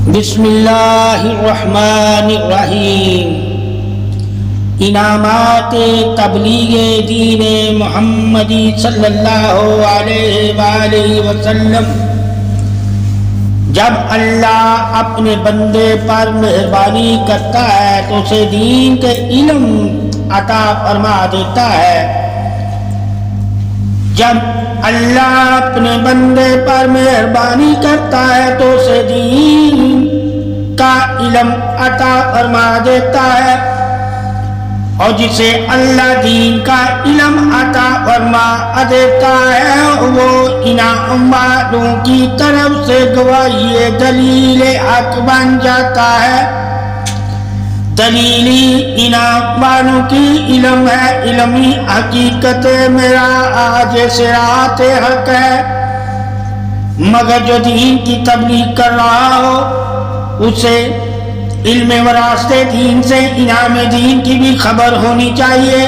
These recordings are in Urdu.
بسم اللہ الرحمن الرحیم۔ انعامات تبلیغ دین محمدی صلی اللہ علیہ وآلہ وسلم۔ جب اللہ اپنے بندے پر مہربانی کرتا ہے تو اسے دین کے علم عطا فرما دیتا ہے۔ جب اللہ اپنے بندے پر مہربانی کرتا ہے تو اسے دین کا علم عطا فرما دیتا ہے، اور جسے اللہ دین کا علم عطا فرما دیتا ہے وہ انعام والوں کی طرف سے گواہی دلیل حق بن جاتا ہے۔ دلیلی انعام والوں کی علم ہے، علمی حقیقت میرا آج صراط حق ہے۔ مگر جو دین کی تبلیغ کر رہا ہو اسے علم وراثت دین سے انعام دین کی بھی خبر ہونی چاہیے۔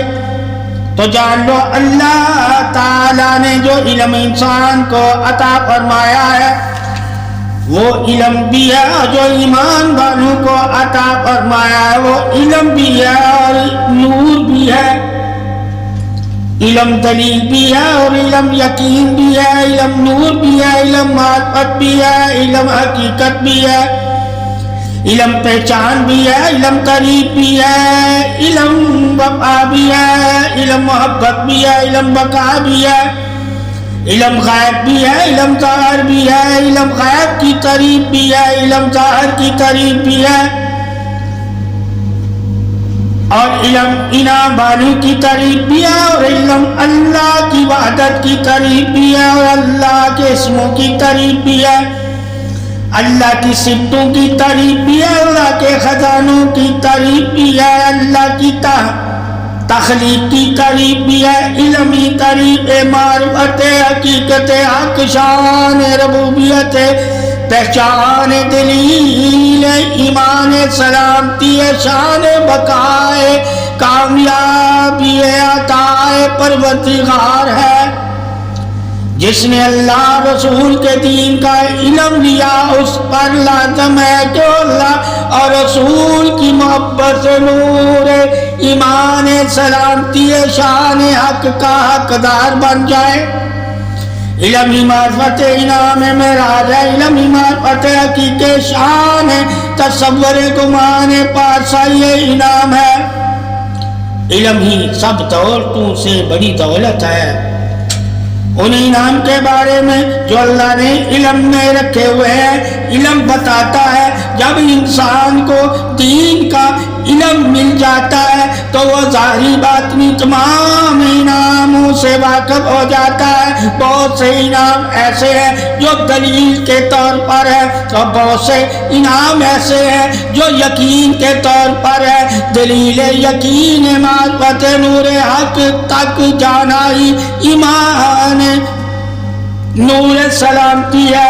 تو جان لو اللہ تعالیٰ نے جو علم انسان کو عطا فرمایا ہے وہ علم بھی ہے، اور جو ایمان والوں کو عطا فرمایا ہے وہ علم بھی ہے اور نور بھی ہے۔ علم دلیل بھی ہے اور علم یقین بھی ہے، علم نور بھی ہے، علم معرفت بھی ہے، علم حقیقت بھی ہے، علم پہچان بھی ہے، علم قریب بھی ہے، علم وفا بھی ہے، علم محبت بھی ہے، علم بقا بھی ہے، علم غائب بھی ہے، علم ظاہر بھی ہے، علم غائب کی قریب بھی ہے، علم ظاہر کی قریب بھی ہے، اور علم انعام والوں کی قریب بھی ہے، اور علم اللہ کی وحدت کی قریب بھی ہے، اور اللہ کے اسموں کی قریب بھی ہے، اللہ کی صفتوں کی تعریف بھی ہے، اللہ کے خزانوں کی تعریف بھی ہے، اللہ کی تخلیق کی تعریف بھی ہے، علمی تعریف معرفت حقیقت حق شان ربوبیت پہچان دلیل ایمان سلامتی شان بقائے کامیابی عطائے پروردگار ہے۔ جس نے اللہ رسول کے دین کا علم لیا اس پر لازم ہے کہ اللہ اور رسول کی محبت سے نور ایمان سلامتی شان حق کا حقدار بن جائے۔ علم معرفت انعام معراج ہے، علم معرفت حقیقت شان تصور گمان پارسائی انعام ہے۔ علم ہی سب دولتوں سے بڑی دولت ہے۔ ان انعام کے بارے میں جو اللہ نے علم میں رکھے ہوئے ہیں علم بتاتا ہے۔ جب انسان کو دین کا علم مل جاتا ہے تو وہ ظاہری باطنی تمام انعاموں سے واقف ہو جاتا ہے۔ بہت سے انعام ایسے ہیں جو دلیل کے طور پر ہے، اور بہت سے انعام ایسے ہیں جو یقین کے طور پر ہے۔ دلیل یقین معرفت نور حق تک جانا ہی ایمان نور سلامتی ہے،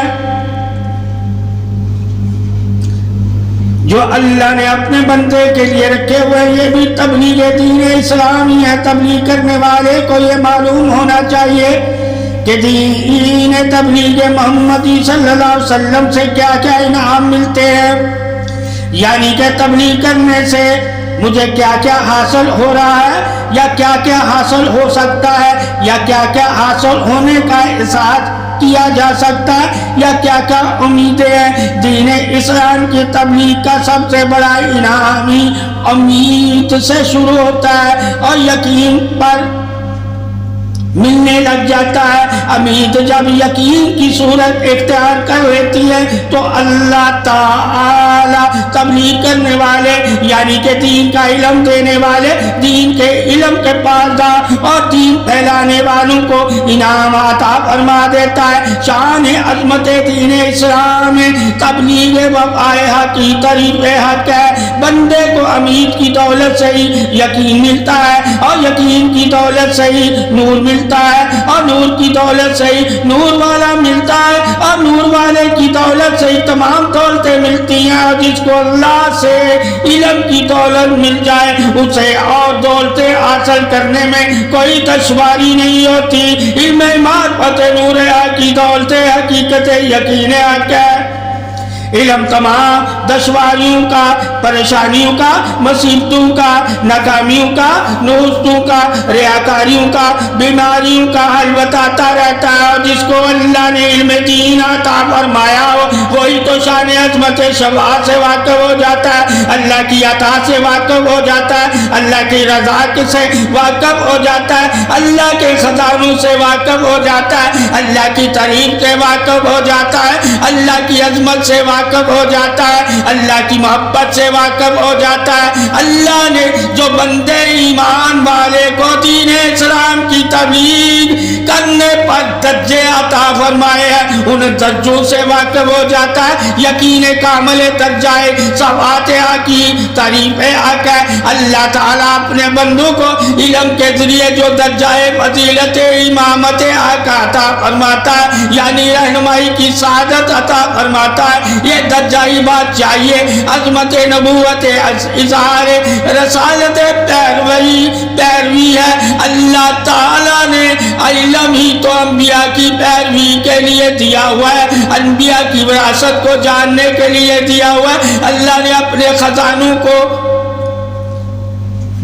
جو اللہ نے اپنے بندے کے لیے رکھے ہوئے۔ یہ بھی تبلیغ دین اسلامی ہے۔ تبلیغ کرنے والے کو یہ معلوم ہونا چاہیے کہ دین تبلیغ محمدی صلی اللہ علیہ وسلم سے کیا کیا انعام ملتے ہیں، یعنی کہ تبلیغ کرنے سے مجھے کیا کیا حاصل ہو رہا ہے، یا کیا کیا حاصل ہو سکتا ہے، یا کیا کیا حاصل ہونے کا احساس کیا جا سکتا ہے، یا کیا کیا امیدیں ہیں۔ دین اسلام کی تبلیغ کا سب سے بڑا انعام ہی امید سے شروع ہوتا ہے اور یقین پر ملنے لگ جاتا ہے۔ امید جب یقین کی صورت اختیار کر لیتی ہے تو اللہ تعالی تبلیغ کرنے والے یعنی کہ دین کا علم دینے والے، دین کے علم کے پاسدار اور دین پھیلانے والوں کو انعام عطا فرما دیتا ہے۔ شان عظمت دین اسلام تبلیغ وفائے حق کی تعریف حق ہے۔ بندے کو امید کی دولت سے ہی یقین ملتا ہے، اور یقین کی دولت سے ہی نور ملتا ہے، اور نور کی دولت سے ہی نور والا ملتا ہے، اور نور والے کی دولت سے ہی تمام دولتیں ملتی ہیں۔ اور جس کو اللہ سے علم کی دولت مل جائے اسے اور دولتیں حاصل کرنے میں کوئی دشواری نہیں ہوتی۔ علم معرفت نور کی دولتیں حقیقت یقین حق ہے۔ علم تمام دشواریوں کا، پریشانیوں کا، مصیبتوں کا، ناکامیوں کا، نوستوں کا، ریاکاریوں کا، بیماریوں کا حل بتاتا رہتا ہے۔ اور جس کو اللہ نے علم دین عطا فرمایا ہو وہی تو شان عظمت شفاعت سے واقف ہو جاتا ہے، اللہ کی عطا سے واقف ہو جاتا ہے، اللہ کی رضا سے واقف ہو جاتا ہے، اللہ کے خزانوں سے واقف ہو جاتا ہے، اللہ کی تعریف سے واقف ہو جاتا ہے، اللہ کی عظمت سے واقف ہو جاتا ہے، اللہ کی محبت سے واقف ہو جاتا ہے۔ اللہ نے جو بندے ایمان والے کو دین اسلام کی تبلیغ کرنے پر درجے عطا فرمائے ہیں ان درجوں سے واقف ہو جاتا ہے۔ یقین کامل درجہ صفات حق کی تعریف حق ہے۔ اللہ تعالیٰ اپنے بندوں کو علم کے ذریعے جو درجہ فضیلت امامت حق عطا فرماتا ہے یعنی رہنمائی کی سعادت عطا فرماتا ہے، یہ درجہ ہی بات چاہیے، عظمت نبوت، اظہار رسالت پیروی ہے۔ اللہ تعالیٰ نے علم ہی تو انبیاء کی پیروی کے لیے دیا ہوا ہے، انبیاء کی وراثت کو جاننے کے لیے دیا ہوا ہے، اللہ نے اپنے خزانوں کو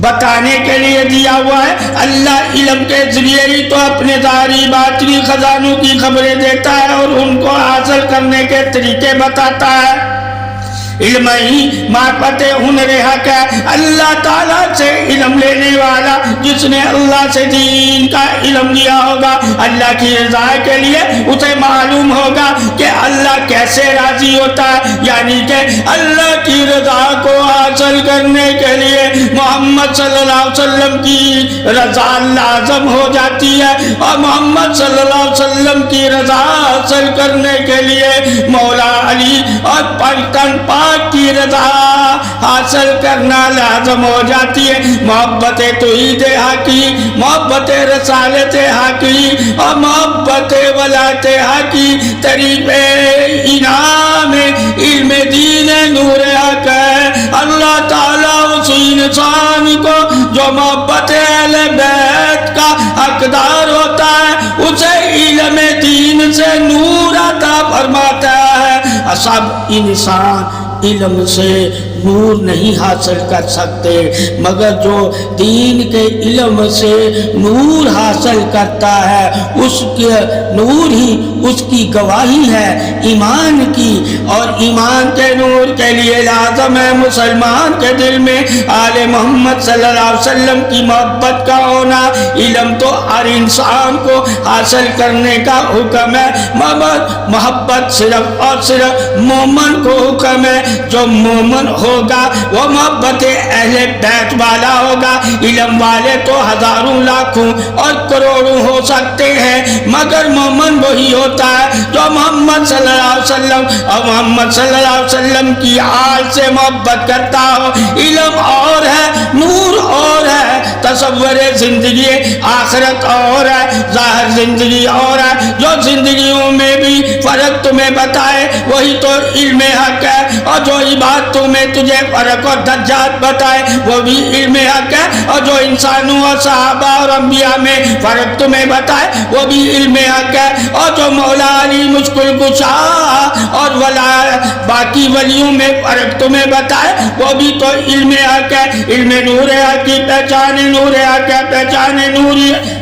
بتانے کے لیے دیا ہوا ہے۔ اللہ علم کے ذریعے ہی تو اپنے ظاہری باطنی خزانوں کی خبریں دیتا ہے اور ان کو حاصل کرنے کے طریقے بتاتا ہے۔ علم ہی معرفت ہنر حق ہے۔ اللہ تعالیٰ سے علم لینے والا جس نے اللہ سے دین کا علم لیا ہوگا اللہ کی رضا کے لیے اسے معلوم ہوگا کہ اللہ کیسے راضی ہوتا ہے، یعنی کہ اللہ کی رضا کو حاصل کرنے کے لیے محمد صلی اللہ علیہ وسلم کی رضا لازم ہو جاتی ہے، اور محمد صلی اللہ علیہ وسلم کی رضا حاصل کرنے کے لیے مولا علی اور پلٹن پاک کی رضا حاصل کرنا لازم ہو جاتی ہے۔ محبت توحید حق کی، محبت رسالت حق کی اور محبت ولایت حق کی طریق انعام علم دین نور حق ہے۔ اللہ تعالیٰ اس انسان کو جو محبت اہل بیت کا حقدار ہوتا ہے اسے علم دین سے نور عطا فرماتا ہے۔ سب انسان علم سے نور نہیں حاصل کر سکتے مگر جو دین کے علم سے نور حاصل کرتا ہے اس کے نور ہی اس کی گواہی ہے ایمان کی، اور ایمان کے نور کے لیے لازم ہے مسلمان کے دل میں آل محمد صلی اللہ علیہ وسلم کی محبت کا ہونا۔ علم تو ہر انسان کو حاصل کرنے کا حکم ہے مگر محبت صرف اور صرف مومن کو حکم ہے۔ جو مومن ہوگا وہ محبت اہل بیت والا ہوگا۔ علم والے تو ہزاروں لاکھوں اور کروڑوں ہو سکتے ہیں مگر مومن وہی ہوتا ہے جو محمد صلی اللہ علیہ وسلم اور محمد صلی اللہ علیہ وسلم کی آل سے محبت کرتا ہو۔ علم اور ہے، نور اور ہے، تصور زندگی آخرت اور ہے، ظاہر زندگی اور ہے۔ جو زندگیوں میں بھی فرق تمہیں بتائے وہی تو علم حق ہے، اور جو عبادتوں میں تجھے فرق اور درجات بتائے وہ بھی علم حق ہے، اور جو انسانوں اور صحابہ اور انبیاء میں فرق تمہیں بتائے وہ بھی علم حق ہے، اور جو مولا علی مشکل کشا اور باقی ولیوں میں فرق تمہیں بتائے وہ بھی تو علم حق ہے۔ علم نور حق کی پہچان نور حق ہے، پہچان نور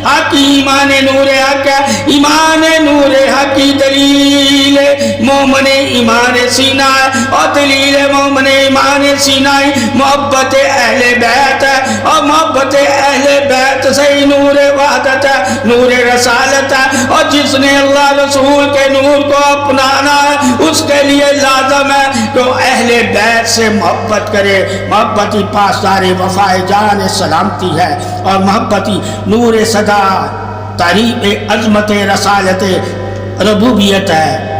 حق کی ایمان نور حق ہے، ایمان نور حق کی دلیل مومن ایمان سینہ ہے، اور دلیل مومن ایمان سینہ محبت اہل بیت ہے، اور محبت اہل بیت سے نور وحدت ہے، نور رسالت ہے، اور جس نے اللہ رسول کے نور کو اپنانا ہے اس کے لیے لازم ہے کہ اہل بیت سے محبت کرے۔ محبت ہی پاسدار وفائے جان سلامتی ہے، اور محبت ہی نور صدا تعریف عظمت رسالت ربوبیت ہے۔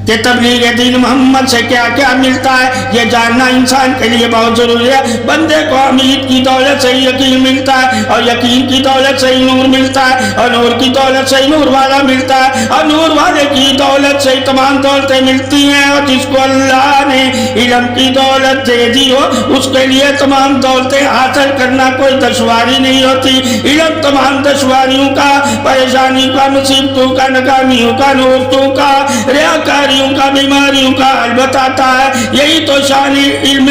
کہ تبلیغ دین محمد سے کیا کیا ملتا ہے یہ جاننا انسان کے لیے بہت ضروری ہے۔ بندے کو امید کی دولت سے یقین ملتا ہے، اور یقین کی دولت سے نور ملتا ہے، اور نور کی دولت سے نور والا ملتا ہے، اور نور والے کی دولت سے تمام دولتیں ملتی ہیں۔ اور جس کو اللہ نے علم کی دولت دے دی ہو اس کے لیے تمام دولتیں حاصل کرنا کوئی دشواری نہیں ہوتی۔ علم تمام دشواریوں کا، پریشانی کا، مصیبتوں کا، ناکامیوں کا، نوستوں کا، ریاکاری بیماریوں کا حل بتاتا ہے. یہی تو شان علم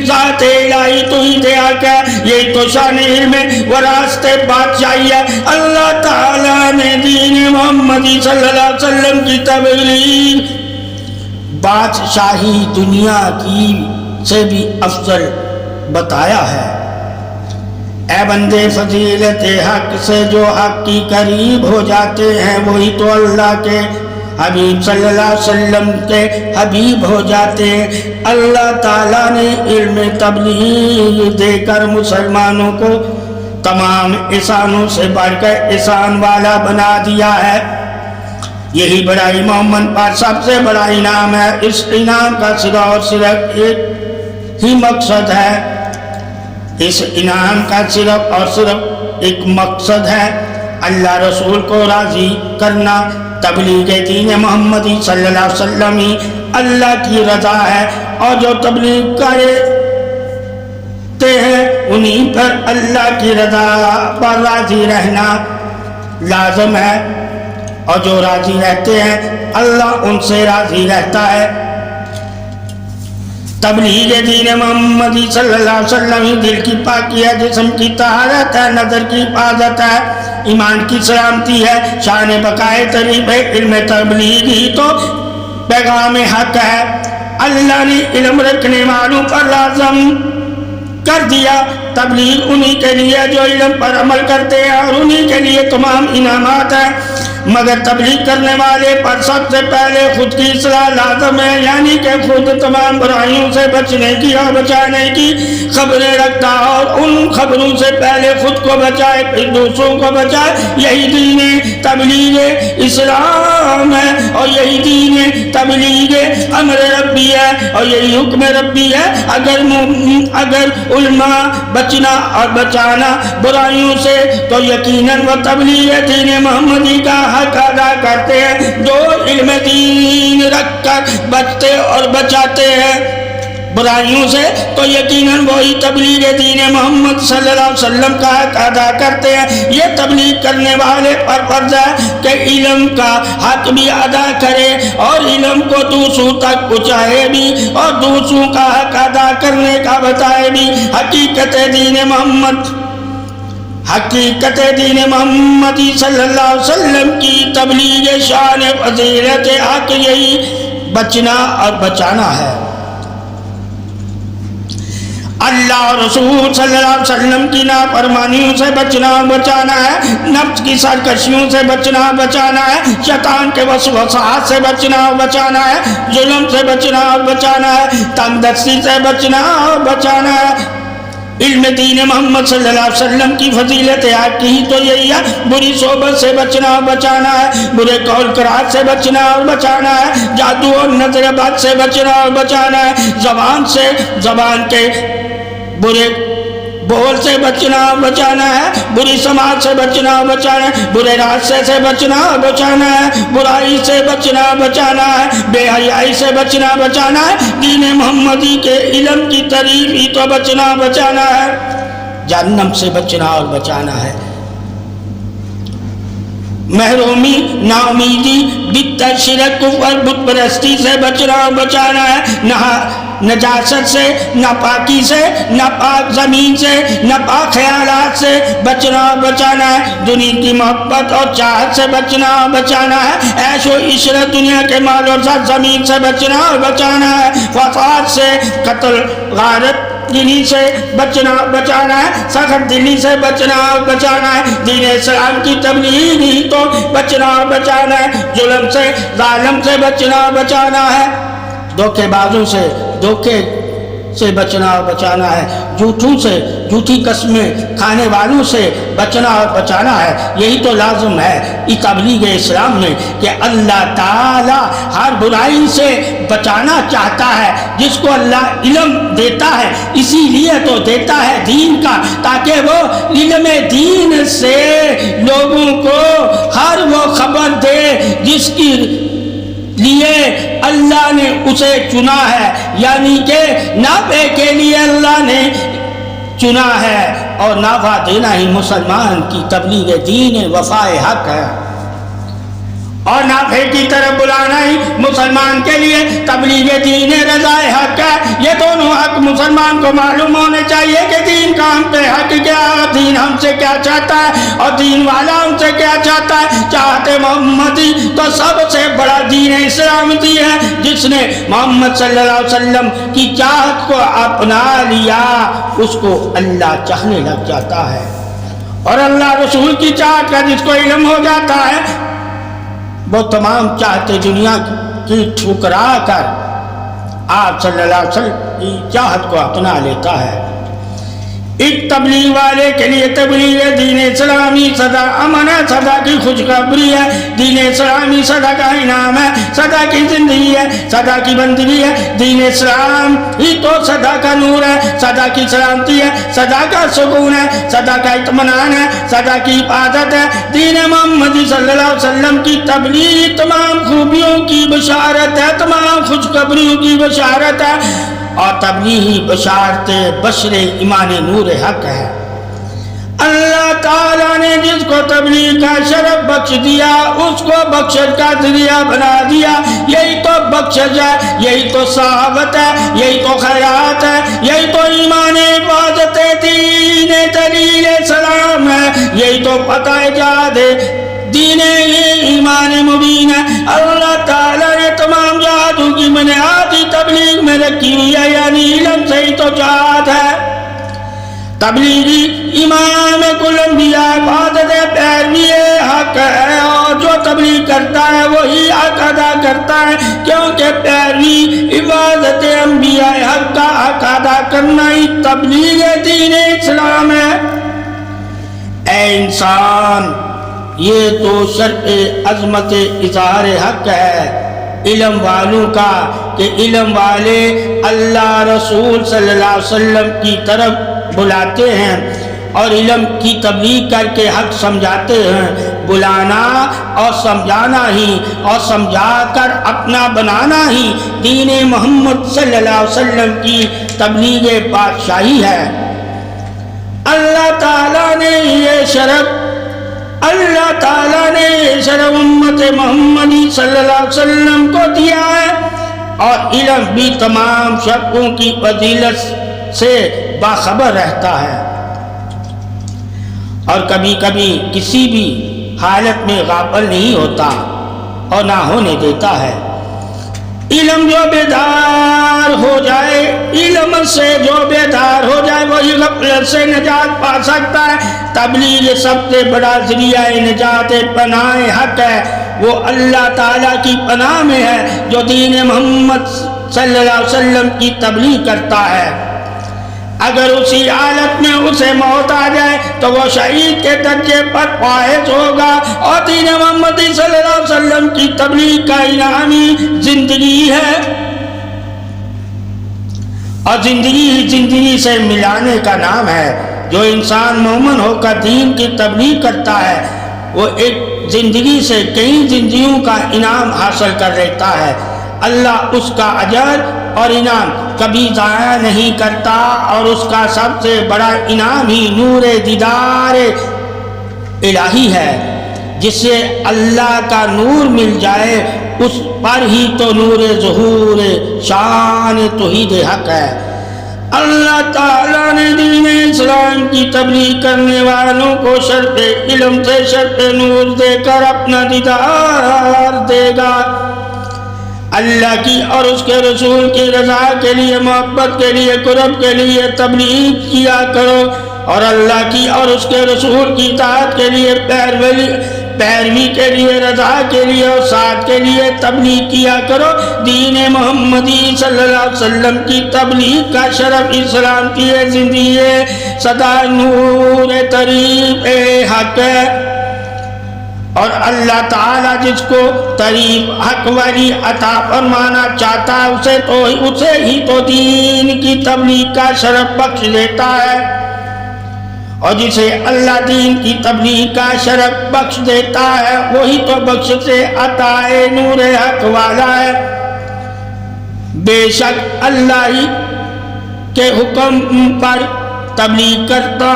ذات الہی توحید حق ہے, یہی تو شان علم وراثت بادشاہی ہے. اللہ تعالیٰ نے دین محمدی صلی اللہ علیہ وسلم کی تبلیغ بادشاہی دنیا کی سے بھی افضل بتایا ہے. اے بندے, فضیلت حق سے جو حق کی قریب ہو جاتے ہیں وہی تو اللہ کے حبیب صلی اللہ علیہ وسلم کے حبیب ہو جاتے ہیں. اللہ تعالیٰ نے علم تبلیغ دے کر مسلمانوں کو تمام احسانوں سے بڑھ کر احسان والا بنا دیا ہے. یہی بڑائی محمد پر سب سے بڑا انعام ہے. اس انعام کا صرف اور صرف ایک ہی مقصد ہے, اس انعام کا صرف اور صرف ایک مقصد ہے, اللہ رسول کو راضی کرنا. تبلیغ دین محمدی صلی اللہ علیہ وسلم ہی اللہ کی رضا ہے, اور جو تبلیغ کرتے ہیں انہیں پر اللہ کی رضا پر راضی رہنا لازم ہے, اور جو راضی رہتے ہیں اللہ ان سے راضی رہتا ہے. تبلیغ دین محمدی صلی اللہ علیہ وسلم دل کی پاکی ہے, جسم کی طہارت ہے, نظر کی حفاظت ہے, ایمان کی سلامتی ہے, شان بقائے طریب ہے. علم تبلیغ ہی تو پیغام حق ہے. اللہ نے علم رکھنے والوں پر لازم کر دیا. تبلیغ انہی کے لیے جو علم پر عمل کرتے ہیں, اور انہی کے لیے تمام انعامات ہیں. مگر تبلیغ کرنے والے پر سب سے پہلے خود کی اصلاح لازم ہے, یعنی کہ خود تمام برائیوں سے بچنے کی اور بچانے کی خبریں رکھتا, اور ان خبروں سے پہلے خود کو بچائے پھر دوسروں کو بچائے. یہی دین تبلیغ اسلام ہے, اور یہی دین تبلیغ امر ربی ہے, اور یہی حکم ربی ہے. اگر علماء بچنا اور بچانا برائیوں سے تو یقیناً وہ تبلیغ دین محمدی کا حق ادا کرتے ہیں. جو علم دین رکھ کر بچتے اور بچاتے ہیں برائیوں سے تو یقیناً وہی تبلیغ دین محمد صلی اللہ علیہ وسلم کا حق ادا کرتے ہیں. یہ تبلیغ کرنے والے پر فرض ہے کہ علم کا حق بھی ادا کرے, اور علم کو دوسروں تک پہنچائے بھی, اور دوسروں کا حق ادا کرنے کا بتائے بھی. حقیقت دین محمدی صلی اللہ علیہ وسلم کی تبلیغ شان فضیلت حق یہی بچنا اور بچانا ہے. اللہ اور رسول صلی اللہ علیہ وسلم کی نافرمانیوں سے بچنا اور بچانا ہے, نفس کی سرکشیوں سے بچنا اور بچانا ہے, شیطان کے وسوسات سے بچنا اور بچانا ہے, ظلم سے بچنا اور بچانا ہے, تنگ دستی سے بچنا اور بچانا ہے. علم دین محمد صلی اللہ علیہ وسلم کی فضیلت حق ہی تو یہی ہے. بری صحبت سے بچنا اور بچانا ہے, برے قول قرات سے بچنا اور بچانا ہے, جادو اور نظر بد سے بچنا اور بچانا ہے, زبان کے برے بول سے بچنا اور بچانا ہے, بری سماج سے بچنا اور بچانا ہے, برے راستے سے بچنا اور بچانا ہے, برائی سے بچنا اور بچانا ہے, بے حیائی سے بچنا اور بچانا ہے. دین محمدی کے علم کی تعریف ہی تو بچنا اور بچانا ہے. جہنم سے بچنا اور بچانا ہے, محرومی, ناامیدی, بدعت, شرک, کفر, بت پرستی سے بچنا اور بچانا ہے, نجاست سے, ناپاکی سے, ناپاک زمین سے, ناپاک خیالات سے بچنا اور بچانا ہے, دنیا کی محبت اور چاہت سے بچنا اور بچانا ہے, عیش و عشرت دنیا کے مال اور زمین سے بچنا اور بچانا ہے, فساد سے, قتل, غارت دلی سے بچنا بچانا ہے, سخت دلی سے بچنا بچانا ہے, دین اسلام کی تبلیغ ہی تو بچنا بچانا ہے, ظلم سے, ظالم سے بچنا بچانا ہے, دھوکے بازوں سے, دھوکے سے بچنا اور بچانا ہے, جھوٹوں سے, جھوٹی قسمیں کھانے والوں سے بچنا اور بچانا ہے. یہی تو لازم ہے اس تبلیغ اسلام میں کہ اللہ تعالی ہر برائی سے بچانا چاہتا ہے. جس کو اللہ علم دیتا ہے اسی لیے تو دیتا ہے دین کا, تاکہ وہ علم دین سے لوگوں کو ہر وہ خبر دے جس کی لیے اللہ نے اسے چنا ہے, یعنی کہ نافع کے لیے اللہ نے چنا ہے, اور نافع دینا ہی مسلمان کی تبلیغ دین وفائے حق ہے. اور نافع کی طرف بلانا ہی مسلمان کے لیے تبلیغ دین رضا حق ہے۔ یہ دونوں حق مسلمان کو معلوم ہونے چاہیے کہ دین کا ہم پہ حق کیا ہے، دین ہم سے کیا چاہتا ہے اور دین والا ہم سے کیا چاہتا ہے۔ چاہتے محمدی تو سب سے بڑا دین اسلام دی ہے، جس نے محمد صلی اللہ علیہ وسلم کی چاہت کو اپنا لیا اس کو اللہ چاہنے لگ جاتا ہے، اور اللہ رسول کی چاہت کا جس کو علم ہو جاتا ہے وہ تمام چاہتے دنیا کی ٹھکرا کر آپ صلی اللہ علیہ وسلم کی چاہت کو اپنا لیتا ہے۔ ایک تبلیغ والے کے لیے تبلیغ دین اسلامی سدا امن ہے، سدا کی خوشخبری ہے، دین اسلامی سدا کا انعام ہے، سدا کی زندگی ہے، سدا کی بندگی ہے۔ دین اسلام ہی تو سدا کا نور ہے، سدا کی سلامتی ہے، سدا کا سکون ہے، سدا کا اطمینان ہے، سدا کی عبادت ہے۔ دین محمدی صلی اللہ علیہ وسلم کی تبلیغ تمام خوبیوں کی بشارت ہے، تمام خوشخبریوں کی بشارت ہے، اور تبلیغی بشارت بشر ایمان نور حق ہے۔ اللہ تعالیٰ نے جس کو تبلیغ کا شرف بخش دیا اس کو بخشش کا ذریعہ بنا دیا۔ یہی تو بخشش ہے، یہی تو صحابت ہے، یہی تو خیرات ہے، یہی تو ایمان حفاظت دین دلیل سلام ہے، یہی تو فتح جہاد دین ایمان مبین ہے۔ اللہ تعالیٰ نے تمام جہادوں کی بنیادی تبلیغ میں رکھی ہوئی ہے، یعنی علم سے ہی تو جہاد ہے۔ تبلیغی امام کل انبیاء عبادت پیروی حق ہے، اور جو تبلیغ کرتا ہے وہی حق ادا کرتا ہے، کیونکہ پیروی عبادت انبیاء حق کا حق ادا کرنا ہی تبلیغ دین اسلام ہے۔ اے انسان، یہ تو شرط عظمت اظہار حق ہے علم والوں کا کہ علم والے اللہ رسول صلی اللہ علیہ وسلم کی طرف بلاتے ہیں اور علم کی تبلیغ کر کے حق سمجھاتے ہیں۔ بلانا اور سمجھانا ہی اور سمجھا کر اپنا بنانا ہی دین محمد صلی اللہ علیہ وسلم کی تبلیغ بادشاہی ہے۔ اللہ تعالیٰ نے یہ شرف امت محمدی صلی اللہ علیہ وسلم کو دیا ہے، اور علم بھی تمام شرطوں کی فضیلت سے باخبر رہتا ہے، اور کبھی کبھی کسی بھی حالت میں غافل نہیں ہوتا اور نہ ہونے دیتا ہے۔ علم جو بیدار ہو جائے، علم سے جو بیدار ہو جائے وہی غفلت سے نجات پا سکتا ہے۔ تبلیغ سب سے بڑا ذریعہ نجات پناہ حق ہے، وہ اللہ تعالیٰ کی پناہ میں ہے جو دین محمد صلی اللہ علیہ وسلم کی تبلیغ کرتا ہے۔ اگر اسی حالت میں اسے موت آ جائے تو وہ شہید کے درجے پر فائز ہوگا، اور دین محمد صلی اللہ علیہ وسلم کی تبلیغ کا انعامی زندگی ہے، اور زندگی ہی زندگی سے ملانے کا نام ہے۔ جو انسان مومن ہو کر دین کی تبلیغ کرتا ہے وہ ایک زندگی سے کئی زندگیوں کا انعام حاصل کر لیتا ہے۔ اللہ اس کا اجر اور انعام کبھی ضائع نہیں کرتا، اور اس کا سب سے بڑا انعام ہی نور دیدار الہی ہے۔ جس سے اللہ کا نور مل جائے اس پر ہی تو نور ظہور شان توحید حق ہے۔ اللہ تعالیٰ نے دین اسلام کی تبلیغ کرنے والوں کو شرف علم سے شرف نور دے کر اپنا دیدار دے گا۔ اللہ کی اور اس کے رسول کی رضا کے لیے، محبت کے لیے، قرب کے لیے تبلیغ کیا کرو، اور اللہ کی اور اس کے رسول کی اطاعت کے لیے، پیروی کے لیے، رضا کے لیے اور ساتھ کے لیے تبلیغ کیا کرو۔ دین محمدی صلی اللہ علیہ وسلم کی تبلیغ کا شرف اسلام کی زندگی سدا نور طریق حق ہے، اور اللہ تعالیٰ جس کو طریق حق والی عطا فرمانا چاہتا ہے اسے ہی تو دین کی تبلیغ کا شرف بخش دیتا ہے، اور جسے اللہ دین کی تبلیغ کا شرف بخش دیتا ہے وہی تو بخش سے عطا نور حق والا ہے۔ بے شک اللہ ہی کے حکم پر تبلیغ کرتا،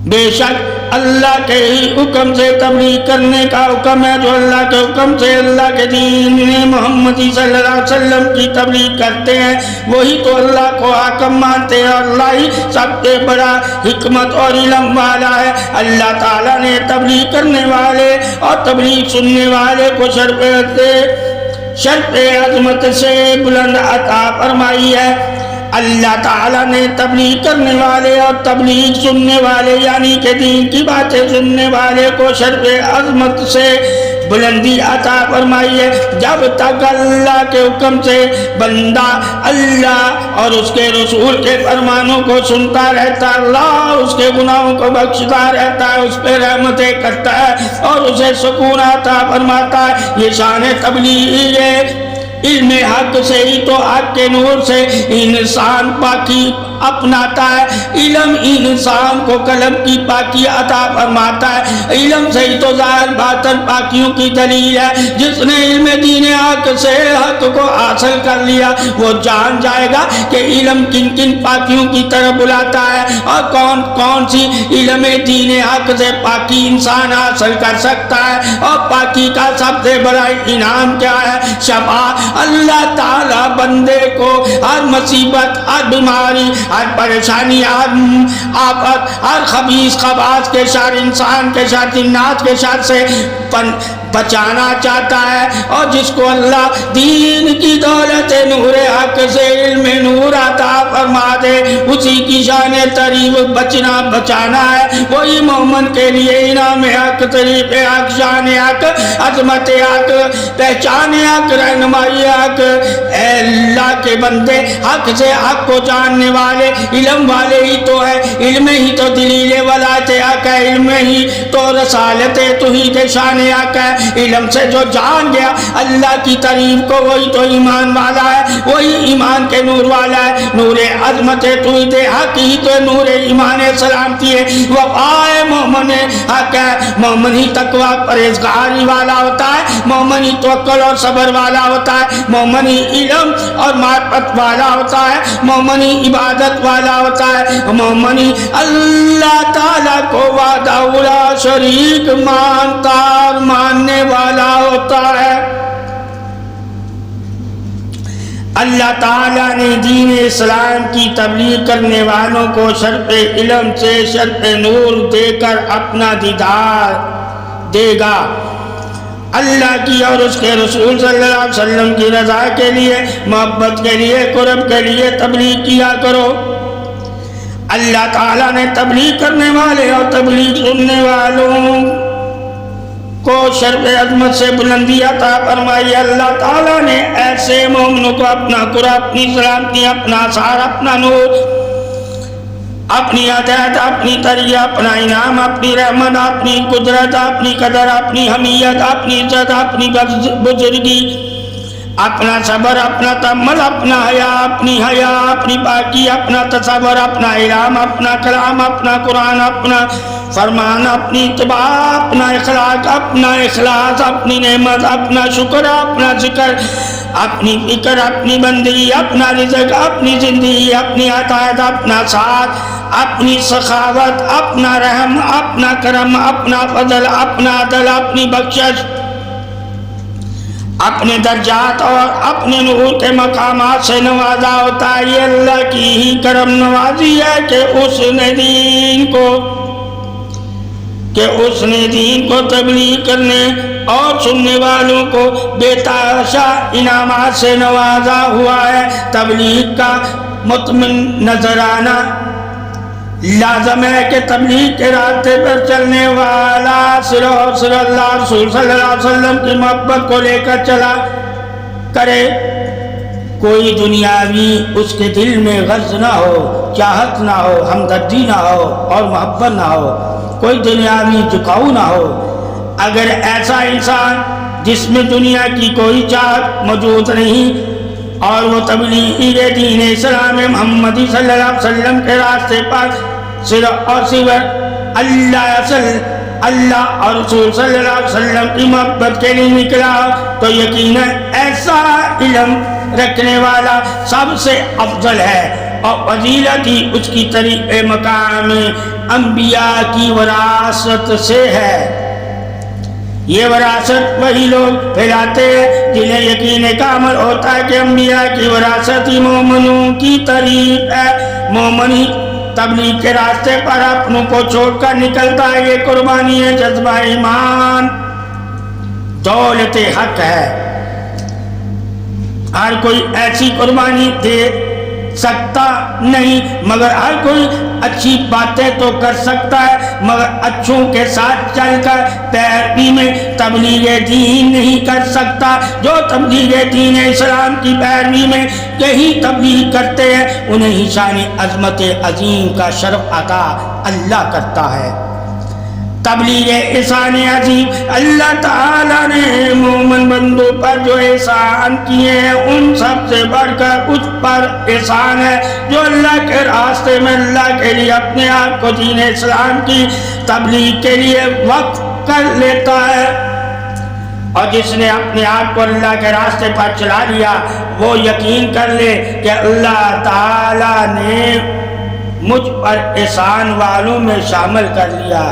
بے شک اللہ کے ہی حکم سے تبلیغ کرنے کا حکم ہے، جو اللہ کے حکم سے اللہ کے دین محمدی صلی اللہ علیہ وسلم کی تبلیغ کرتے ہیں وہی تو اللہ کو حاکم مانتے ہیں، اور اللہ ہی سب سے بڑا حکمت اور علم والا ہے۔ اللہ تعالیٰ نے تبلیغ کرنے والے اور تبلیغ سننے والے کو شرف عظمت سے بلند عطا فرمائی ہے۔ اللہ تعالیٰ نے تبلیغ کرنے والے اور تبلیغ سننے والے یعنی کہ دین کی باتیں سننے والے کو شرف عظمت سے بلندی عطا فرمائی ہے۔ جب تک اللہ کے حکم سے بندہ اللہ اور اس کے رسول کے فرمانوں کو سنتا رہتا، اللہ اس کے گناہوں کو بخشتا رہتا ہے، اس پہ رحمتیں کرتا ہے اور اسے سکون عطا فرماتا ہے۔ یہ شان تبلیغ ہے۔ علم حق سے ہی تو حق کے نور سے انسان پاکی اپناتا ہے، علم انسان کو قلب کی پاکی عطا فرماتا ہے، علم سے ہی تو ظاہر باطن پاکیوں کی دلیل ہے۔ جس نے علم دین حق سے حق کو حاصل کر لیا وہ جان جائے گا کہ علم کن کن پاکیوں کی طرف بلاتا ہے اور کون کون سی علم دین حق سے پاکی انسان حاصل کر سکتا ہے، اور پاکی کا سب سے بڑا انعام کیا ہے؟ شفا۔ اللہ تعالیٰ بندے کو ہر مصیبت، ہر بیماری، ہر پریشانی، ہر آفت، ہر خبیث خباث کے شر، انسان کے شر، جنات کے شر سے بچانا چاہتا ہے، اور جس کو اللہ دین کی دولت نور حق سے علم نور عطا فرما دے اسی کی شان تعریف بچانا ہے۔ وہی مومن کے لیے انعام حق، تعریف حق، شان حق، عظمت حق، پہچان حق، رہنمائی حق۔ اے اللہ کے بندے، حق سے حق کو جاننے والے علم والے ہی تو ہے، علم ہی تو دلیل ولایت حق ہے، علم ہی تو رسالت توحید شان حق ہے۔ علم سے جو جان گیا اللہ کی تعریف کو وہی تو ایمان والا ہے، وہی ایمان کے نور والا ہے۔ نور عظمت توحید حق ہی تو نور ایمان سلامتی ہے، وفائے مومن حق ہے۔ مومن ہی تقوی پرہیزگاری والا ہوتا ہے، مومن ہی توکل اور صبر والا ہوتا ہے، مومن ہی علم اور معرفت والا ہوتا ہے، مومن ہی عبادت والا ہوتا ہے، مومن ہی اللہ تعالیٰ کو وحدہ لا شریک مانتا اور ماننے والا ہوتا ہے۔ اللہ تعالیٰ نے دین اسلام کی تبلیغ کرنے والوں کو شرف علم سے شرف نور دے کر اپنا دیدار دے گا۔ اللہ کی اور اس کے رسول صلی اللہ علیہ وسلم کی رضا کے لیے، محبت کے لیے، قرب کے لیے تبلیغ کیا کرو۔ اللہ تعالیٰ نے تبلیغ کرنے والے اور تبلیغ سننے والوں کو شرف عظمت سے بلندی عطا فرمائی۔ اللہ تعالیٰ نے ایسے مومنوں کو اپنا قرب، اپنی سلامتی، اپنا سہارا، اپنا نور، اپنی ہدایت، اپنی طریقہ، اپنا انعام، اپنی رحمت، اپنی قدرت، اپنی قدر، اپنی حمیت، اپنی عزت، اپنی بزرگی، اپنا صبر، اپنا تحمل، اپنا حیا، اپنی پاکی، اپنا تصور، اپنا علم، اپنا کلام، اپنا قرآن، اپنا فرمان، اپنی اتباع، اپنا اخلاق، اپنا اخلاص، اپنی نعمت، اپنا شکر، اپنا ذکر، اپنی فکر، اپنی بندگی، اپنا رزق، اپنی زندگی، اپنی عطایت، اپنا ساتھ، اپنی سخاوت، اپنا رحم، اپنا کرم، اپنا فضل، اپنا عدل، اپنی بخشش، اپنے درجات اور اپنے نور کے مقامات سے نوازا ہوتا ہے۔ یہ اللہ کی ہی کرم نوازی ہے کہ اس نے دین کو تبلیغ کرنے اور سننے والوں کو بے تحاشا انعامات سے نوازا ہوا ہے۔ تبلیغ کا مطمئن نظر آنا لازم ہے کہ تبلیغ کے راستے پر چلنے والا صرف اللہ رسول صلی اللہ علیہ وسلم کی محبت کو لے کر چلا کرے، کوئی دنیاوی اس کے دل میں غرض نہ ہو، چاہت نہ ہو، ہمدردی نہ ہو اور محبت نہ ہو، کوئی دنیاوی جھکاؤ نہ ہو۔ اگر ایسا انسان جس میں دنیا کی کوئی چاہت موجود نہیں اور وہ تبلیغ دین اسلام محمدی صلی اللہ علیہ وسلم کے راستے پر صرف اور صرف اللہ اور رسول صلی اللہ علیہ وسلم کی محبت کے لیے نکلا تو یقیناً ایسا علم رکھنے والا سب سے افضل ہے اور فضیلت ہی اس کی طریق مقام انبیاء کی وراثت سے ہے۔ یہ وراثت وہی لوگ پھیلاتے ہیں جنہیں یقین کامل ہوتا ہے کہ انبیاء کی وراثت ہی مومنوں کی طریق ہے۔ مومن ہی تبلیغ کے راستے پر اپنوں کو چھوڑ کر نکلتا ہے۔ یہ قربانی ہے، جذبہ ایمان دولت حق ہے۔ ہر کوئی ایسی قربانی دے سکتا نہیں، مگر ہر کوئی اچھی باتیں تو کر سکتا ہے، مگر اچھوں کے ساتھ چل کر پیروی میں تبلیغ دین نہیں کر سکتا۔ جو تبلیغ دین اسلام کی پیروی میں کہیں تبلیغ کرتے ہیں انہیں شان عظمت عظیم کا شرف عطا اللہ کرتا ہے۔ تبلیغ احسان عظیم اللہ تعالیٰ نے مومن بندوں پر جو احسان کیے ہیں ان سب سے بڑھ کر اس پر احسان ہے جو اللہ کے راستے میں اللہ کے لیے اپنے آپ کو دین اسلام کی تبلیغ کے لیے وقف کر لیتا ہے۔ اور جس نے اپنے آپ کو اللہ کے راستے پر چلا لیا وہ یقین کر لے کہ اللہ تعالیٰ نے مجھ پر احسان والوں میں شامل کر لیا،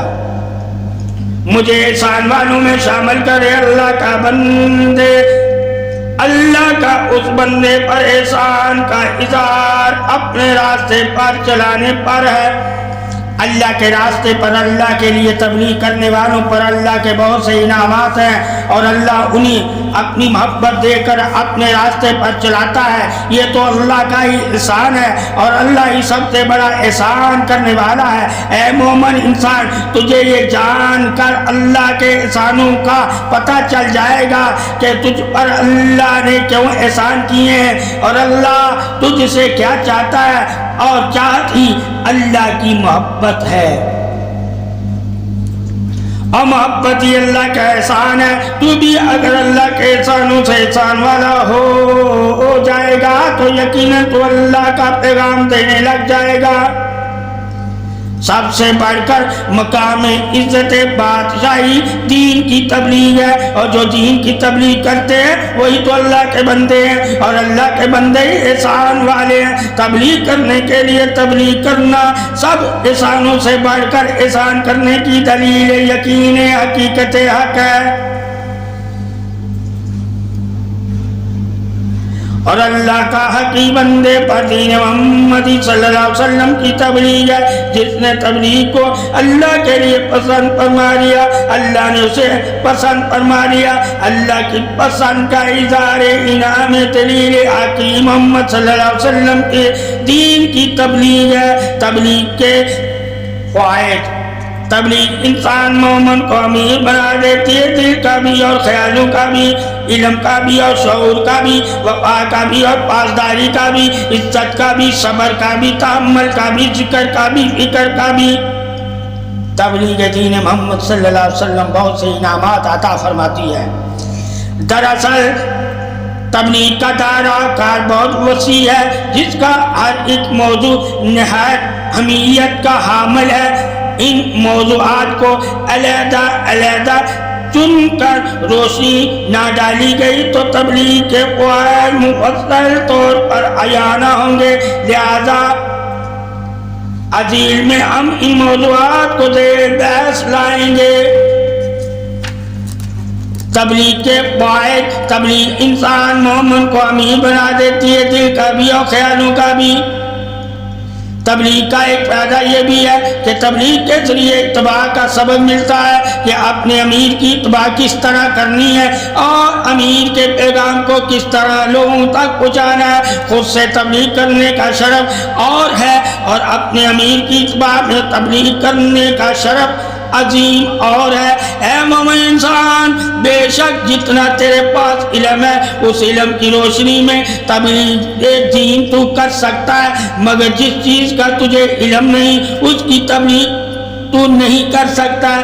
مجھے احسان والوں میں شامل کرے۔ اللہ کا بندے، اللہ کا اس بندے پر احسان کا اظہار اپنے راستے پر چلانے پر ہے۔ اللہ کے راستے پر اللہ کے لیے تبلیغ کرنے والوں پر اللہ کے بہت سے انعامات ہیں اور اللہ انہیں اپنی محبت دے کر اپنے راستے پر چلاتا ہے۔ یہ تو اللہ کا ہی احسان ہے اور اللہ ہی سب سے بڑا احسان کرنے والا ہے۔ اے مومن انسان، تجھے یہ جان کر اللہ کے احسانوں کا پتہ چل جائے گا کہ تجھ پر اللہ نے کیوں احسان کیے ہیں اور اللہ تجھ سے کیا چاہتا ہے، اور چاہت ہی اللہ کی محبت ہے اور محبت ہی اللہ کا احسان ہے۔ تو بھی اگر اللہ کے احسانوں سے احسان والا ہو جائے گا تو یقیناً تو اللہ کا پیغام دینے لگ جائے گا۔ سب سے بڑھ کر مقام عزت بادشاہی دین کی تبلیغ ہے، اور جو دین کی تبلیغ کرتے ہیں وہی تو اللہ کے بندے ہیں اور اللہ کے بندے ہی احسان والے ہیں۔ تبلیغ کرنے کے لیے تبلیغ کرنا سب احسانوں سے بڑھ کر احسان کرنے کی دلیل یقین حقیقت حق ہے۔ اور اللہ کا حقی بندے پر دین محمد صلی اللہ علیہ وسلم کی تبلیغ ہے۔ جس نے تبلیغ کو اللہ کے لیے پسند فرما لیا اللہ نے اسے پسند فرما لیا۔ اللہ کی پسند کا اظہار انعام دلیل حقی محمد صلی اللہ علیہ وسلم کے دین کی تبلیغ ہے۔ تبلیغ کے فوائد: تبلیغ انسان مومن کو امیر بنا دیتی ہے، دل کا بھی اور خیالوں کا بھی، علم کا بھی اور شعور کا بھی، وفا کا بھی اور پاسداری کا بھی، عزت کا بھی، صبر کا بھی، تحمل کا بھی، ذکر کا بھی، فکر کا بھی۔ تبلیغ دین محمد صلی اللہ علیہ وسلم بہت سے انعامات عطا فرماتی ہے۔ دراصل تبلیغ کا دائرہ کار بہت وسیع ہے جس کا ہر ایک موضوع نہایت اہمیت کا حامل ہے۔ ان موضوعات کو علیحدہ علیحدہ چن کر روشنی نہ ڈالی گئی تو تبلیغ کے فوائد مفصل طور پر عیاں نہ ہوں گے، لہذا عزیز میں ہم ان موضوعات کو زیر بحث لائیں گے۔ تبلیغ کے فوائد: تبلیغ انسان مومن کو امیر بنا دیتی ہے، دل کا بھی اور خیالوں کا بھی۔ تبلیغ کا ایک فائدہ یہ بھی ہے کہ تبلیغ کے ذریعے اتباع کا سبب ملتا ہے کہ اپنے امیر کی اتباع کس طرح کرنی ہے اور امیر کے پیغام کو کس طرح لوگوں تک پہنچانا ہے۔ خود سے تبلیغ کرنے کا شرف اور ہے اور اپنے امیر کی اتباع میں تبلیغ کرنے کا شرف عظیم اور ہے۔ اے مومن انسان، بے شک جتنا تیرے پاس علم ہے اس علم کی روشنی میں تبلیغ دین تو کر سکتا ہے، مگر جس چیز کا تجھے علم نہیں اس کی تبلیغ تو نہیں کر سکتا۔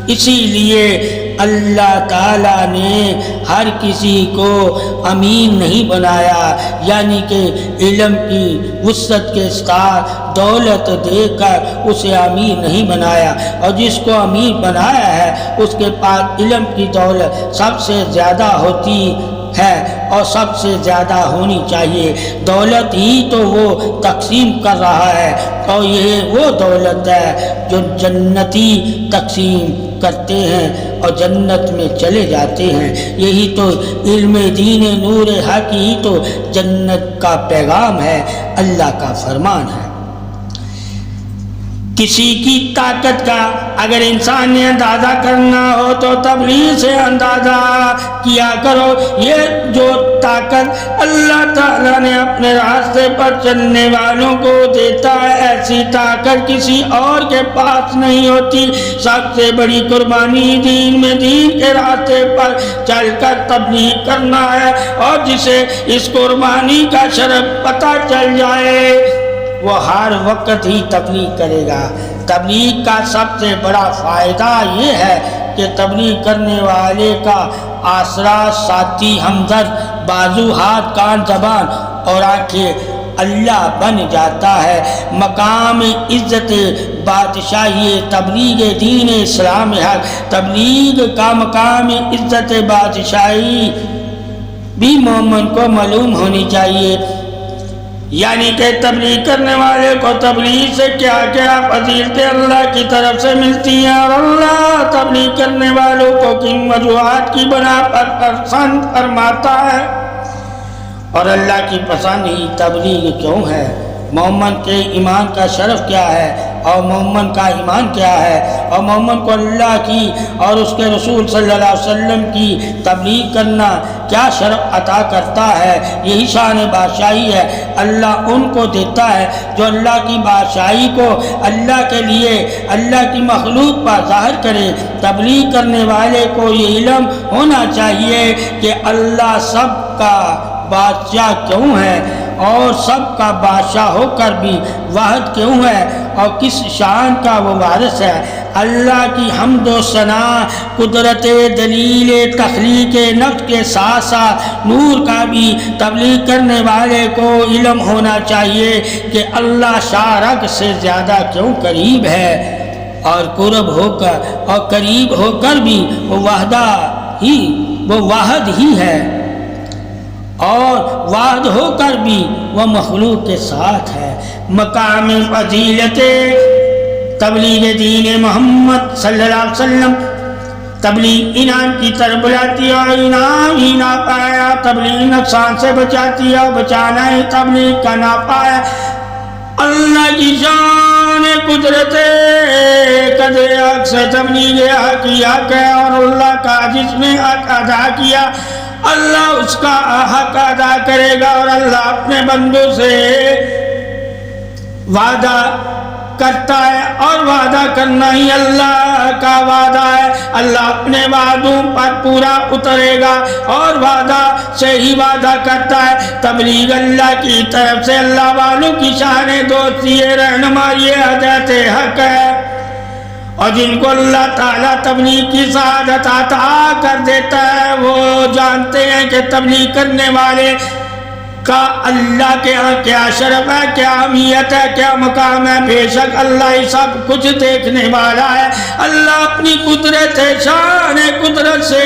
اسی لیے اللہ تعالیٰ نے ہر کسی کو امین نہیں بنایا، یعنی کہ علم کی وسعت کے ساتھ دولت دے کر اسے امیر نہیں بنایا، اور جس کو امیر بنایا ہے اس کے پاس علم کی دولت سب سے زیادہ ہوتی ہے اور سب سے زیادہ ہونی چاہیے۔ دولت ہی تو وہ تقسیم کر رہا ہے اور یہ وہ دولت ہے جو جنتی تقسیم کرتے ہیں اور جنت میں چلے جاتے ہیں۔ یہی تو علم دین نور حق ہی تو جنت کا پیغام ہے، اللہ کا فرمان ہے۔ کسی کی طاقت کا اگر انسان نے اندازہ کرنا ہو تو تبلیغ سے اندازہ کیا کرو۔ یہ جو طاقت اللہ تعالیٰ نے اپنے راستے پر چلنے والوں کو دیتا ہے، ایسی طاقت کسی اور کے پاس نہیں ہوتی۔ سب سے بڑی قربانی دین میں دین کے راستے پر چل کر تبلیغ کرنا ہے، اور جسے اس قربانی کا شرف پتہ چل جائے وہ ہر وقت ہی تبلیغ کرے گا۔ تبلیغ کا سب سے بڑا فائدہ یہ ہے کہ تبلیغ کرنے والے کا آسرا، ساتھی، ہمدرد، بازو، ہاتھ، کان، زبان اور آنکھیں اللہ بن جاتا ہے۔ مقام عزت بادشاہی تبلیغ دین اسلام حق، تبلیغ کا مقام عزت بادشاہی بھی مومن کو معلوم ہونی چاہیے۔ یعنی کہ تبلیغ کرنے والے کو تبلیغ سے کیا کیا فضیلتیں اللہ کی طرف سے ملتی ہیں، اور اللہ تبلیغ کرنے والوں کو کن وجوہات کی بنا پر پسند فرماتا ہے، اور اللہ کی پسند ہی تبلیغ کیوں ہے، مومن کے ایمان کا شرف کیا ہے، اور مومن کا ایمان کیا ہے، اور مومن کو اللہ کی اور اس کے رسول صلی اللہ علیہ وسلم کی تبلیغ کرنا کیا شرف عطا کرتا ہے۔ یہی شان بادشاہی ہے اللہ ان کو دیتا ہے جو اللہ کی بادشاہی کو اللہ کے لیے، اللہ کی مخلوق پر ظاہر کرے۔ تبلیغ کرنے والے کو یہ علم ہونا چاہیے کہ اللہ سب کا بادشاہ کیوں ہے، اور سب کا بادشاہ ہو کر بھی واحد کیوں ہے، اور کس شان کا وہ وارث ہے۔ اللہ کی حمد و ثنا، قدرت دلیل تخلیق نفس کے ساتھ ساتھ نور کا بھی تبلیغ کرنے والے کو علم ہونا چاہیے کہ اللہ شارک سے زیادہ کیوں قریب ہے، اور قرب ہو کر اور قریب ہو کر بھی وہ واحد ہی ہے، اور واحد ہو کر بھی وہ مخلوق کے ساتھ ہے۔ مقام فضیلت تبلیغ دین محمد صلی اللہ علیہ وسلم تبلیغ انعام کی طرف بلاتی ہے، اور انعام ہی نہ پایا تبلیغ نقصان سے بچاتی ہے، اور بچانا ہی تبلیغ کا نہ پایا۔ اللہ کی شان قدرت قدر حق سے تبلیغ حق ہے، اور اللہ کا جس نے حق ادا کیا اللہ اس کا حق ادا کرے گا، اور اللہ اپنے بندوں سے وعدہ کرتا ہے، اور وعدہ کرنا ہی اللہ کا وعدہ ہے۔ اللہ اپنے وعدوں پر پورا اترے گا، اور وعدہ سے ہی وعدہ کرتا ہے۔ تبلیغ اللہ کی طرف سے اللہ والوں کی شان دوستی رہنمائی ہدایت حق ہے، اور جن کو اللہ تعالیٰ تبلیغ کی سعادت عطا کر دیتا ہے وہ جانتے ہیں کہ تبلیغ کرنے والے کا اللہ کے ہاں کیا شرف ہے، کیا اہمیت ہے، کیا مقام ہے۔ بے شک اللہ ہی سب کچھ دیکھنے والا ہے۔ اللہ اپنی قدرت شان قدرت سے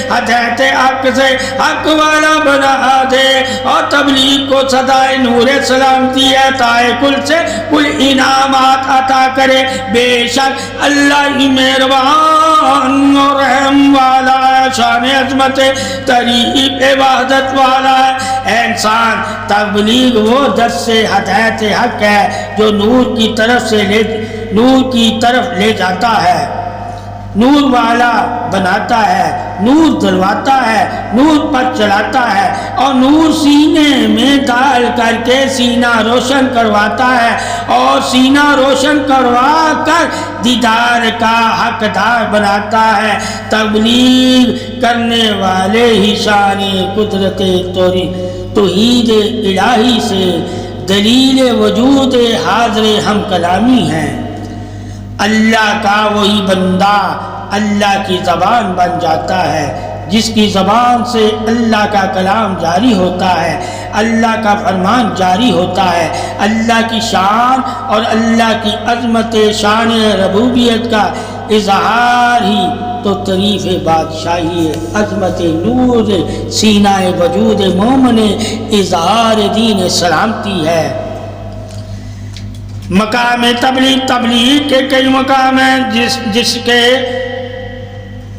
ہدایت حق سے حق والا بنا دے، اور تبلیغ کو صدائے نور سلامتی عطائے کل سے کل انعامات عطا کرے۔ بے شک اللہ ہی مہربان اور رحم والا ہے، شان عظمت تعریف عبادت والا ہے۔ اے انسان، تبلیغ وہ درس سے ہدایت حق ہے جو نور کی طرف لے جاتا ہے، نور والا بناتا ہے، نور دلواتا ہے، نور پر چلاتا ہے، اور نور سینے میں ڈال کر کے سینہ روشن کرواتا ہے، اور سینہ روشن کروا کر دیدار کا حقدار بناتا ہے۔ تبلیغ کرنے والے ہی شان قدرت توحید الہی سے دلیل وجود حاضر ہم کلامی ہیں۔ اللہ کا وہی بندہ اللہ کی زبان بن جاتا ہے، جس کی زبان سے اللہ کا کلام جاری ہوتا ہے، اللہ کا فرمان جاری ہوتا ہے۔ اللہ کی شان اور اللہ کی عظمت شان ربوبیت کا اظہار ہی تو تعریف بادشاہی عظمت نور سینہ وجود مومن اظہار دین سلامتی ہے۔ مقام تبلیغ کے کئی مقام ہیں جس کے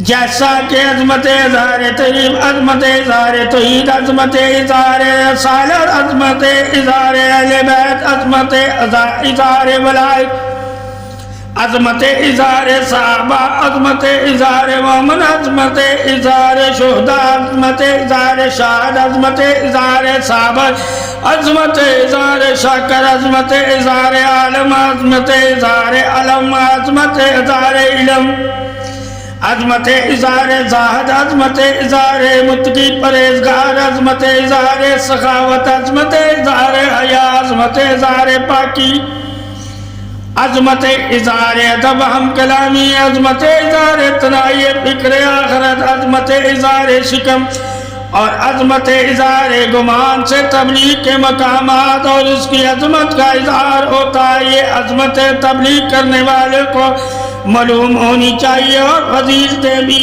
جیسا کہ عظمت اظہار تحریم، عظمت اظہار توحید، عظمت اظہار رسالت، عظمت اظہار اہل بیت، عظمت اظہار ولایت، عظمت اظہار صحابہ، عظمت اظہار مومن، عظمت اظہار شہداء، عظمت اظہار شاہد، عظمت اظہار صابر، عظمت اظہار شاکر، عظمت اظہار عالم، عظمت اظہار علم، عظمت اظہار علم، عظمت اظہار زاہد، عظمت اظہار متقی پرہیزگار، عظمت اظہار سخاوت، عظمت اظہار حیا، عظمت اظہار پاکی، عظمت اظہار ادب ہم کلامی، عظمت اظہار تنائی فکر آخرت، عظمت اظہار شکم اور عظمت اظہار گمان سے تبلیغ کے مقامات اور اس کی عظمت کا اظہار ہوتا ہے۔ یہ عظمت تبلیغ کرنے والے کو معلوم ہونی چاہیے اور فضیلتیں بھی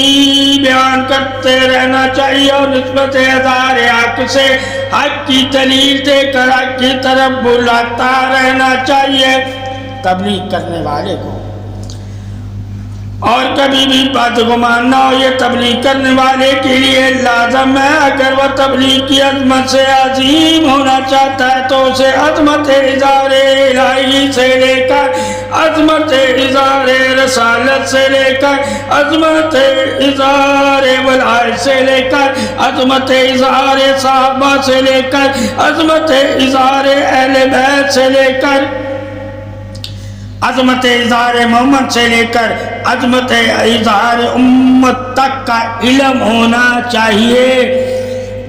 بیان کرتے رہنا چاہیے اور نسبت اظہار حق سے حق کی دلیل دے کر حق کی طرف بلاتا رہنا چاہیے تبلیغ کرنے والے کو، اور کبھی بھی بدگمان نہ ہو۔ یہ تبلیغ کرنے والے کے لیے لازم ہے، اگر وہ تبلیغ کی عظمت سے عظیم ہونا چاہتا ہے تو اسے عظمت اظہار الہی سے لے کر، عظمت اظہار رسالت سے لے کر، عظمت اظہار ولایت سے لے کر، عظمت اظہار صحابہ سے لے کر، عظمت اظہار اہل بیت سے لے کر، عظمت اظہار محمد سے لے کر عظمت اظہار امت تک کا علم ہونا چاہیے۔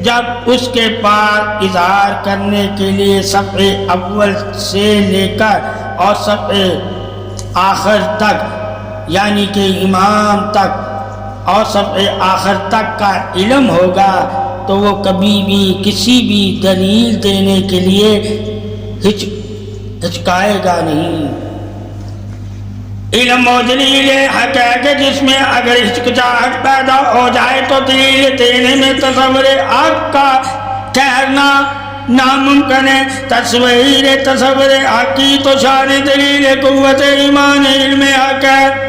جب اس کے پاس اظہار کرنے کے لیے صفحے اول سے لے کر اور صفحے آخر تک یعنی کہ امام تک اور صفحے آخر تک کا علم ہوگا تو وہ کبھی بھی کسی بھی دلیل دینے کے لیے ہچکائے گا نہیں۔ علم و دلیل حق ہے کہ جس میں اگر ہچکچاہٹ پیدا ہو جائے تو دلیل دینے میں تصور حق کا ٹھہرنا ناممکن ہے۔ تصور حق کی تو شان دلیل قوت ایمان علم حق ہے۔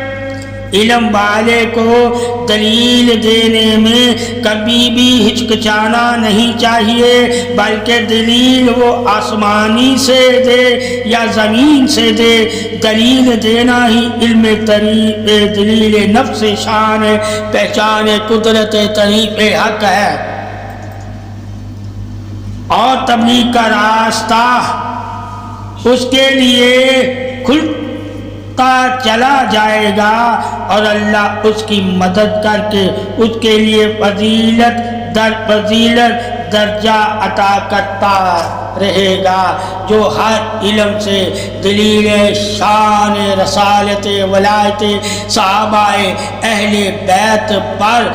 علم والے کو دلیل دینے میں کبھی بھی ہچکچانا نہیں چاہیے، بلکہ دلیل وہ آسمانی سے دے یا زمین سے دے، دلیل دینا ہی علم دلیل نفس شان پہچان قدرت تعریف حق ہے۔ اور تبلیغ کا راستہ اس کے لیے کھلتا چلا جائے گا اور اللہ اس کی مدد کر کے اس کے لیے فضیلت در فضیلت درجہ عطا کرتا رہے گا، جو ہر علم سے دلیل شان رسالت ولایت صحابہ اہل بیت پر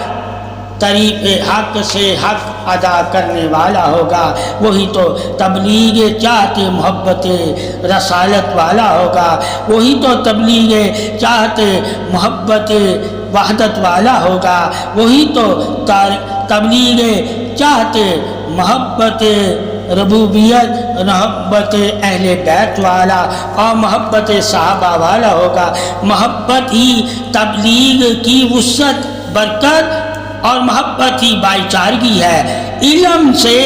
طریق حق سے حق ادا کرنے والا ہوگا، وہی تو تبلیغ چاہت محبت رسالت والا ہوگا، وہی تو تبلیغ چاہت محبت وحدت والا ہوگا، وہی تو تبلیغ چاہت محبت ربوبیت محبت اہل بیت والا اور محبت صحابہ والا ہوگا۔ محبت ہی تبلیغ کی وسعت برکت اور محبت ہی بھائی چارگی ہے۔ علم سے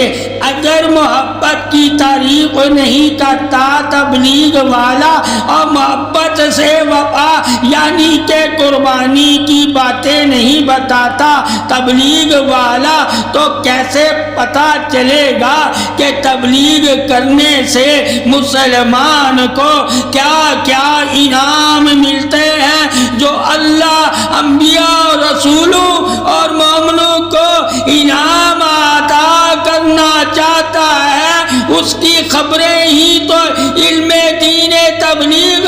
اگر محبت کی تعریف نہیں کرتا تبلیغ والا اور محبت سے وفا یعنی کہ قربانی کی باتیں نہیں بتاتا تبلیغ والا، تو کیسے پتہ چلے گا کہ تبلیغ کرنے سے مسلمان کو کیا کیا انعام ملتے ہیں جو اللہ انبیاء رسولوں اور مومنوں کو انعام عطا کرنا چاہتا ہے، اس کی خبریں ہی تو علم دین تبلیغ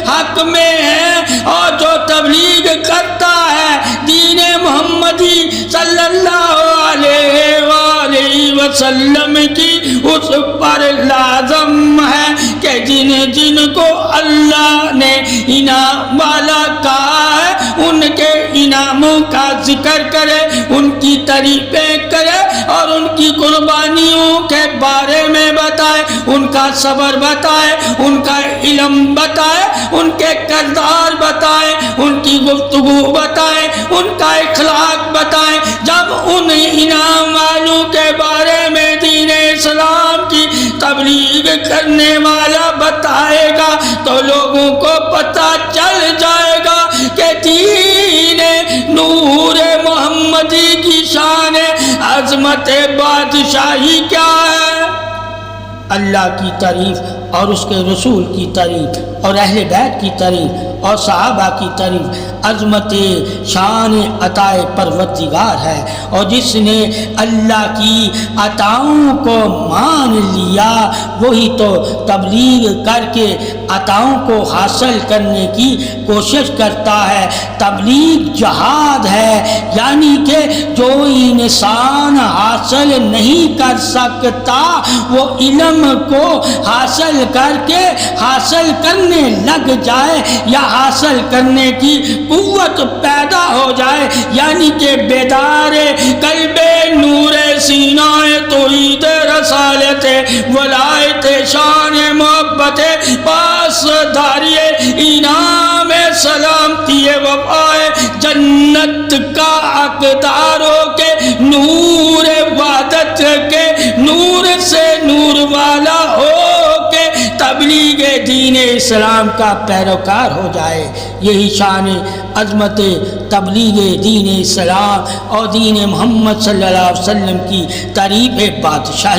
حق میں ہے۔ اور جو تبلیغ کرتا ہے دین محمدی صلی اللہ علیہ وآلہ وسلم کی، اس پر لازم ہے کہ جن کو اللہ نے انعام والا کہا ہے ان کے انعاموں کا ذکر کرے، ان کی تعریفیں کرے اور ان کی قربانیوں کے بارے میں بتائے، ان کا صبر بتائے، ان کا علم بتائے، ان کے کردار بتائے، ان کی گفتگو بتائے، ان کا اخلاق بتائے۔ جب ان انعام والوں کے بارے میں دین اسلام کی تبلیغ کرنے والا بتائے گا تو لوگوں کو پتہ چل جائے گا کہ دین نور محمدی کی شان عظمت بادشاہی کیا ہے۔ اللہ کی تعریف اور اس کے رسول کی تعریف اور اہل بیت کی تعریف اور صحابہ کی تعریف عظمت شان عطائے پروردگار ہے، اور جس نے اللہ کی عطاؤں کو مان لیا وہی تو تبلیغ کر کے عطاؤں کو حاصل کرنے کی کوشش کرتا ہے۔ تبلیغ جہاد ہے، یعنی کہ جو انسان حاصل نہیں کر سکتا وہ علم کو حاصل کر کے حاصل کرنے لگ جائے یا حاصل کرنے کی قوت پیدا ہو جائے، یعنی کہ بیدار قلب نور سینہ توحید رسالت ولایت شان محبت پاس داری انعام سلامتی وفائے جنت کا حقدار ہو کے نور وحدت کے نور سے نور والا ہو کے تبلیغ دین اسلام کا پیروکار ہو جائے۔ یہی شان عظمت تبلیغ دین اسلام اور دین محمد صلی اللہ علیہ وسلم کی تعریف بادشاہی